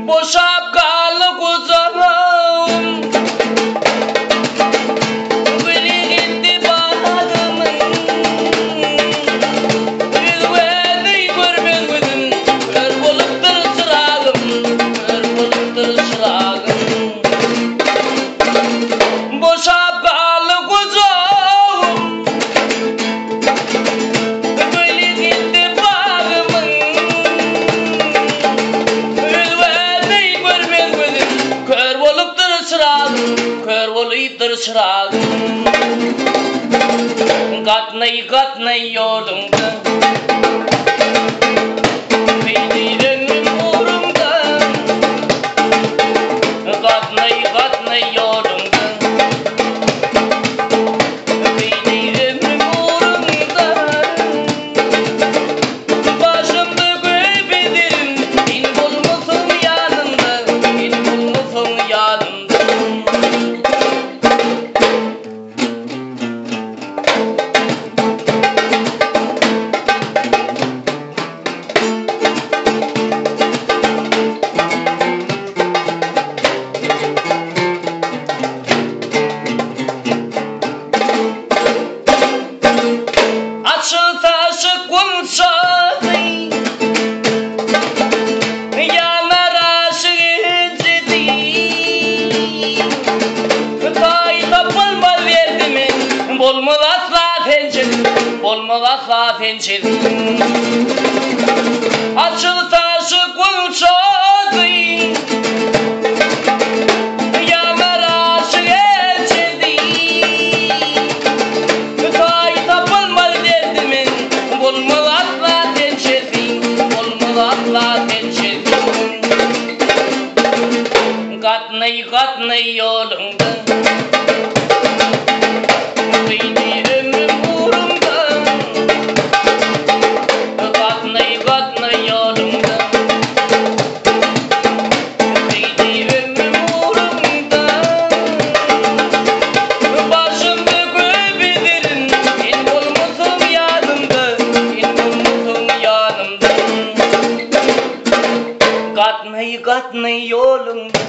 Boşap kalı kuzağım, beni gitti bağımın. Yüzüğünü görmedim, kör buluptur çırağım, kör buluptur çırağım. Boşap kalı kuzağım, beni gitti bağımın. Yüzüğünü görmedim, kör buluptur çırağım, kör buluptur çırağım. Katnay katnay yolumda, beni önüm uğrumda. Katnay katnay yolumda, beni önüm uğrumda. Başımda göbedirim, in bulmuşum yanımda, in bulmuşum yanımda. Açıl taşı kumsalı, yanar aşık ciddi. Tay tapılma verdim, bolmaz asla pençedim, bolmaz asla pençedim. Açıl taşı kumsalı, yanar aşık ciddi. Tay tapılmaz derdimin, bulmaz asla tençesin, bulmaz asla tençesin. Katnay katnay yolumda, beni ömrüm uğrumda. Katnay katnay yolumda, beni ömrüm uğrumda. Başımda göbedirim, in bulmuşum yanımda, in bulmuşum yanımda. Katnay katnay yolumda,